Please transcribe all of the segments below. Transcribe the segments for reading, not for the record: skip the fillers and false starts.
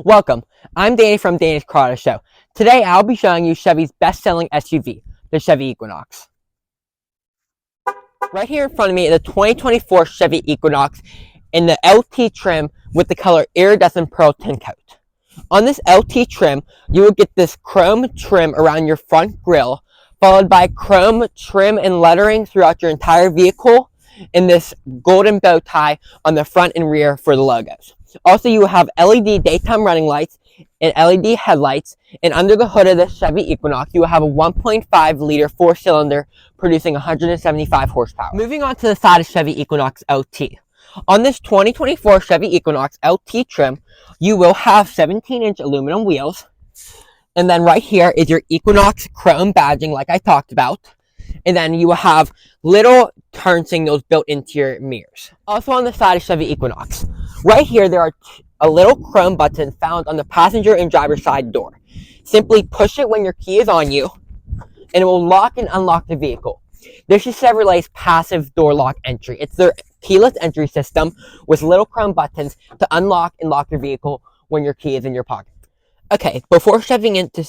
Welcome, I'm Danny from Danny's Car Auto Show. Today I'll be showing you Chevy's best-selling SUV, the Chevy Equinox. Right here in front of me is the 2024 Chevy Equinox in the LT trim with the color iridescent pearl tint coat. On this LT trim, you will get this chrome trim around your front grille, followed by chrome trim and lettering throughout your entire vehicle, and this golden bow tie on the front and rear for the logos. Also, you will have LED daytime running lights and LED headlights, and under the hood of the Chevy Equinox, you will have a 1.5 liter four-cylinder producing 175 horsepower. Moving on to the side of Chevy Equinox LT. On this 2024 Chevy Equinox LT trim, you will have 17-inch aluminum wheels, and then right here is your Equinox chrome badging like I talked about. And then you will have little turn signals built into your mirrors. Also on the side of Chevy Equinox, right here there are a little chrome button found on the passenger and driver side door. Simply push it when your key is on you, and it will lock and unlock the vehicle. This is Chevrolet's passive door lock entry. It's their keyless entry system with little chrome buttons to unlock and lock your vehicle when your key is in your pocket. Okay, before stepping into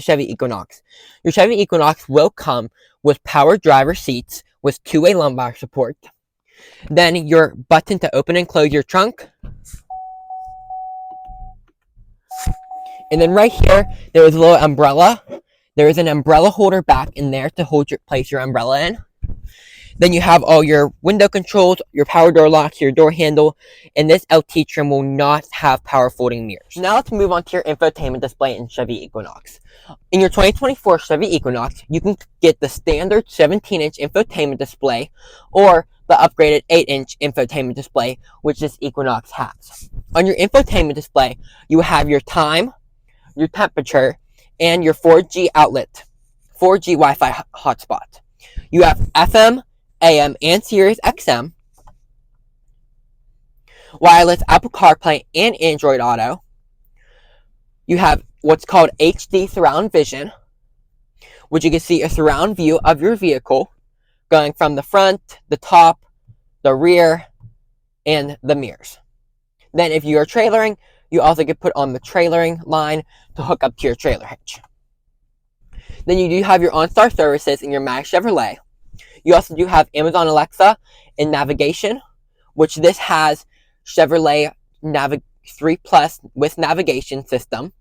Chevy Equinox, your Chevy Equinox will come with power driver seats with two-way lumbar support. Then your button to open and close your trunk. And then right here, there is a little umbrella. There is an umbrella holder back in there to place your umbrella in. Then you have all your window controls, your power door locks, your door handle, and this LT trim will not have power folding mirrors. Now let's move on to your infotainment display in Chevy Equinox. In your 2024 Chevy Equinox, you can get the standard 17-inch infotainment display or the upgraded 8-inch infotainment display, which this Equinox has. On your infotainment display, you have your time, your temperature, and your 4G outlet, 4G Wi-Fi hotspot. You have FM, AM, and Sirius XM, wireless Apple CarPlay and Android Auto. You have what's called HD Surround Vision, which you can see a surround view of your vehicle going from the front, the top, the rear, and the mirrors. Then if you are trailering, you also can put on the trailering line to hook up to your trailer hitch. Then you do have your OnStar services in your Mag Chevrolet. You also do have Amazon Alexa and navigation, which this has Chevrolet 3 Plus with navigation system.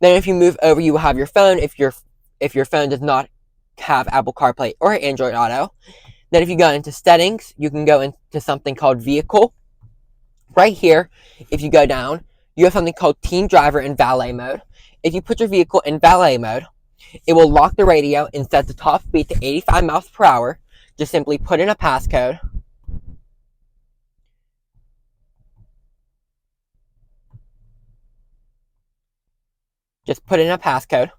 Then if you move over, you will have your phone if your phone does not have Apple CarPlay or Android Auto. Then if you go into settings, you can go into something called vehicle. Right here, if you go down, you have something called Team Driver and Valet mode. If you put your vehicle in Valet mode, it will lock the radio and set the top speed to 85 miles per hour. Just simply put in a passcode. Just put in a passcode.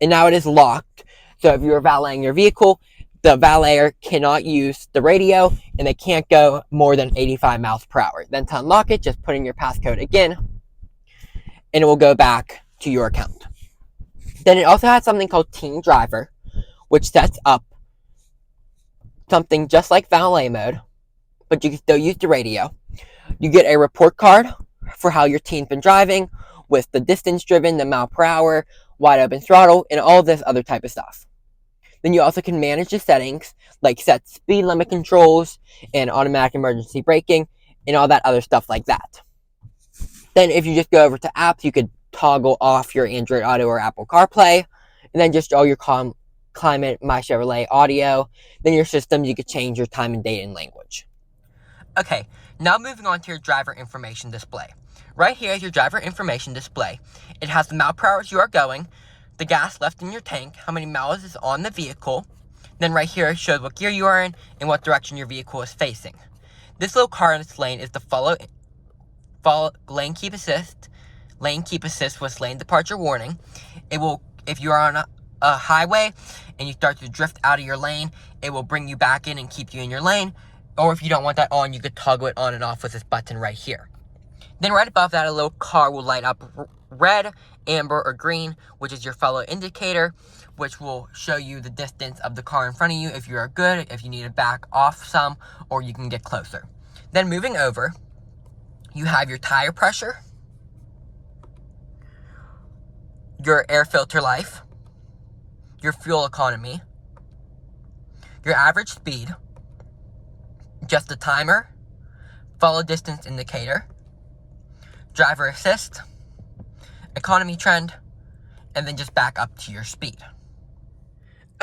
And now it is locked. So if you're valeting your vehicle, the valeter cannot use the radio and they can't go more than 85 miles per hour. Then to unlock it, just put in your passcode again and it will go back to your account. Then it also has something called Team Driver, which sets up something just like valet mode, but you can still use the radio. You get a report card for how your team's been driving with the distance driven, the mile per hour, wide open throttle, and all this other type of stuff. Then you also can manage the settings like set speed limit controls and automatic emergency braking and all that other stuff like that. Then if you just go over to apps, you could toggle off your Android Auto or Apple CarPlay, and then just all your climate, My Chevrolet audio. Then your systems, you could change your time and date and language. Okay, now moving on to your driver information display. Right here is your driver information display. It has the mile per hour you are going, the gas left in your tank, how many miles is on the vehicle. Then right here it shows what gear you are in and what direction your vehicle is facing. This little car in its lane is the follow lane keep assist. Lane keep assist with lane departure warning. It will, if you are on a highway and you start to drift out of your lane, it will bring you back in and keep you in your lane. Or if you don't want that on, you could toggle it on and off with this button right here. Then right above that, a little car will light up red, amber, or green, which is your follow indicator, which will show you the distance of the car in front of you if you are good, if you need to back off some, or you can get closer. Then moving over, You have your tire pressure, your air filter life, your fuel economy, your average speed, just a timer, follow distance indicator, driver assist, economy trend, and then just back up to your speed.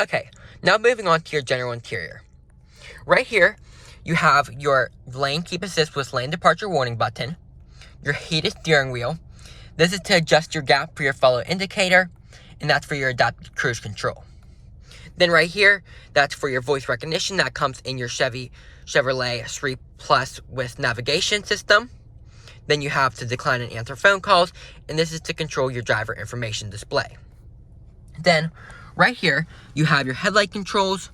Okay, now moving on to your general interior. Right here, you have your lane keep assist with lane departure warning button, your heated steering wheel. This is to adjust your gap for your follow indicator, and that's for your adaptive cruise control. Then right here, that's for your voice recognition that comes in your Chevrolet 3 Plus with navigation system. Then you have to decline and answer phone calls, and this is to control your driver information display. Then right here, you have your headlight controls,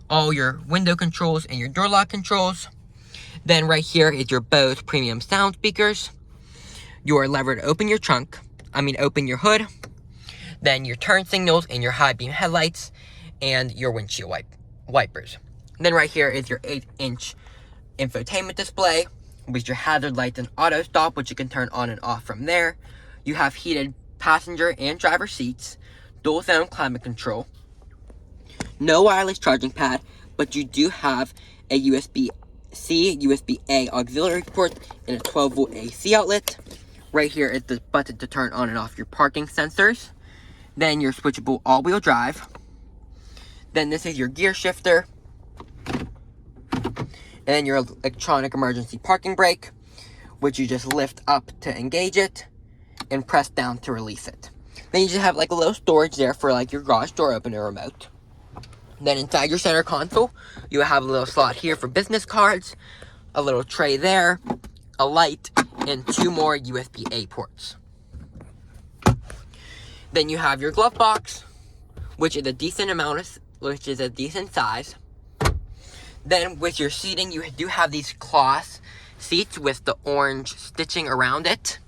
all your window controls, and your door lock controls. Then right here is your Bose premium sound speakers, your lever to open your open your hood, then your turn signals and your high beam headlights, and your windshield wipers. Then right here is your 8-inch infotainment display with your hazard lights and auto stop, which you can turn on and off from there. You have heated passenger and driver seats, dual zone climate control, no wireless charging pad, but you do have a USB-C, USB-A auxiliary port, and a 12-volt AC outlet. Right here is the button to turn on and off your parking sensors. Then your switchable all-wheel drive. Then this is your gear shifter. And then your electronic emergency parking brake, which you just lift up to engage it and press down to release it. Then you just have like a little storage there for like your garage door opener remote. Then inside your center console, you have a little slot here for business cards, a little tray there, a light, and 2 more USB-A ports. Then you have your glove box, which is a decent size. Then with your seating, you do have these cloth seats with the orange stitching around it.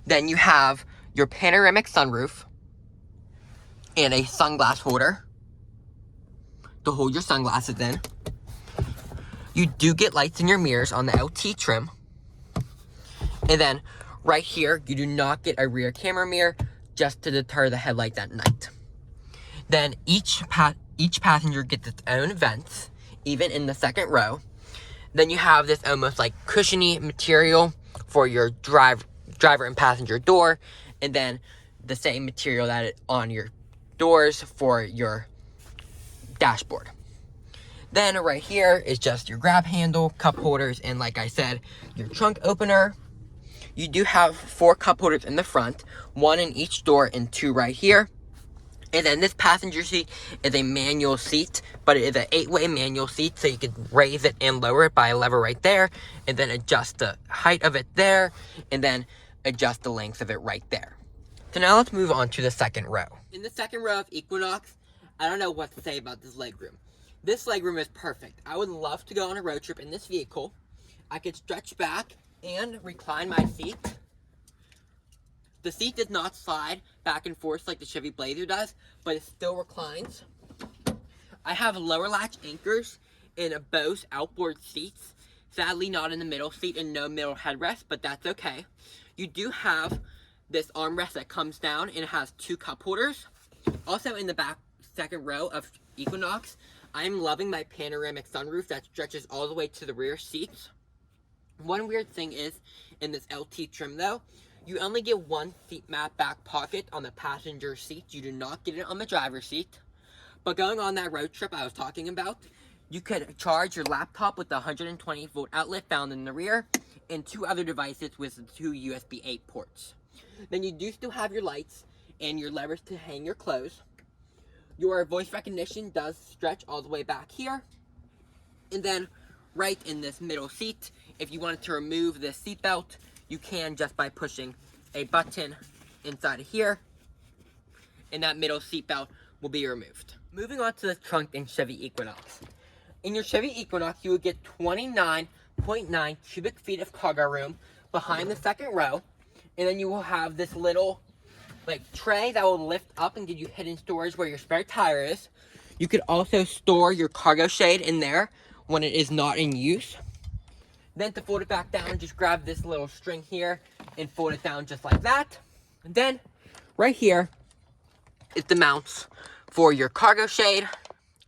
Then you have your panoramic sunroof and a sunglass holder to hold your sunglasses in. You do get lights in your mirrors on the LT trim. And then right here, you do not get a rear camera mirror, just to deter the headlights at night. Then each passenger gets its own vents, even in the second row. Then you have this almost like cushiony material for your driver and passenger door, and then the same material that is on your doors for your dashboard. Then right here is just your grab handle, cup holders, and like I said, your trunk opener. You do have 4 cup holders in the front, 1 in each door and 2 right here. And then this passenger seat is a manual seat, but it is an 8-way manual seat, so you can raise it and lower it by a lever right there, and then adjust the height of it there, and then adjust the length of it right there. So now let's move on to the second row. In the second row of Equinox, I don't know what to say about this legroom. This legroom is perfect. I would love to go on a road trip in this vehicle. I could stretch back and recline my seat. The seat does not slide back and forth like the Chevy Blazer does, but it still reclines. I have lower latch anchors in a Bose outboard seats. Sadly, not in the middle seat and no middle headrest, but that's okay. You do have this armrest that comes down and it has 2 cup holders. Also in the back second row of Equinox, I'm loving my panoramic sunroof that stretches all the way to the rear seats. One weird thing is, in this LT trim though, you only get 1 seat mat back pocket on the passenger seat. You do not get it on the driver's seat. But going on that road trip I was talking about, you could charge your laptop with the 120 volt outlet found in the rear, and 2 other devices with 2 USB-A ports. Then you do still have your lights and your levers to hang your clothes. Your voice recognition does stretch all the way back here. And then right in this middle seat, if you wanted to remove the seatbelt, you can just by pushing a button inside of here, and that middle seatbelt will be removed. Moving on to the trunk in Chevy Equinox. In your Chevy Equinox, you will get 29.9 cubic feet of cargo room behind the second row, and then you will have this little tray that will lift up and give you hidden storage where your spare tire is. You could also store your cargo shade in there when it is not in use. Then to fold it back down, just grab this little string here and fold it down just like that. And then right here is the mounts for your cargo shade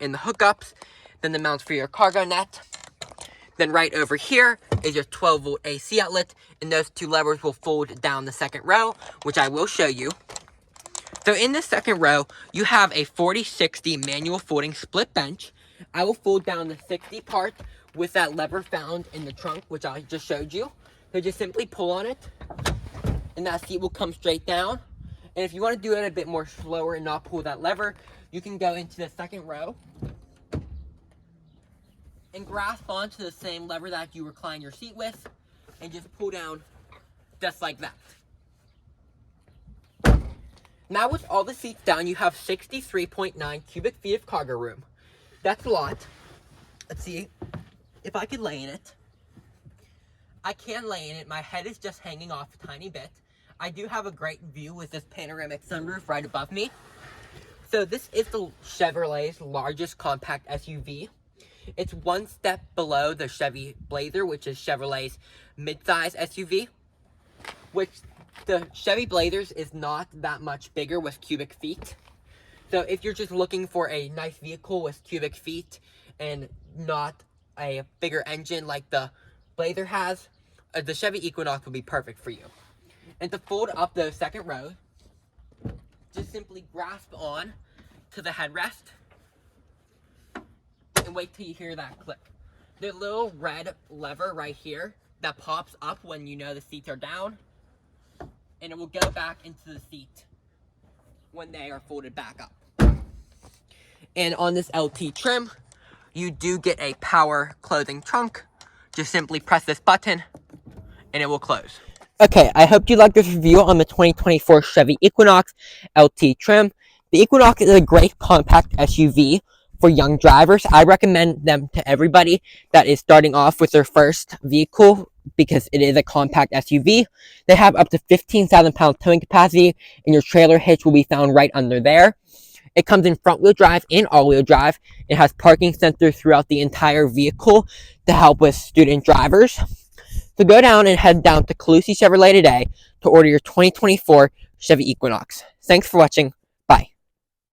and the hookups, then the mounts for your cargo net. Then right over here is your 12-volt AC outlet, and those two levers will fold down the second row, which I will show you. So in the second row, you have a 40-60 manual folding split bench. I will fold down the 60 part with that lever found in the trunk, which I just showed you. So just simply pull on it, and that seat will come straight down. And if you want to do it a bit more slower and not pull that lever, you can go into the second row and grasp onto the same lever that you recline your seat with and just pull down just like that. Now with all the seats down, you have 63.9 cubic feet of cargo room. That's a lot. Let's see if I could lay in it. I can lay in it. My head is just hanging off a tiny bit. I do have a great view with this panoramic sunroof right above me. So this is the Chevrolet's largest compact SUV. It's one step below the Chevy Blazer, which is Chevrolet's midsize SUV, which the Chevy Blazers is not that much bigger with cubic feet. So if you're just looking for a nice vehicle with cubic feet and not a bigger engine like the Blazer has, the Chevy Equinox will be perfect for you. And to fold up the second row, just simply grasp on to the headrest and wait till you hear that click. The little red lever right here that pops up when you know the seats are down, and it will go back into the seat when they are folded back up. And on this LT trim, you do get a power closing trunk. Just simply press this button and it will close. Okay, I hope you liked this review on the 2024 Chevy Equinox LT trim. The Equinox is a great compact SUV for young drivers. I recommend them to everybody that is starting off with their first vehicle because it is a compact SUV. They have up to 15,000 pound towing capacity, and your trailer hitch will be found right under there. It comes in front wheel drive and all wheel drive. It has parking sensors throughout the entire vehicle to help with student drivers. So go down and head down to Colussy Chevrolet today to order your 2024 Chevy Equinox. Thanks for watching.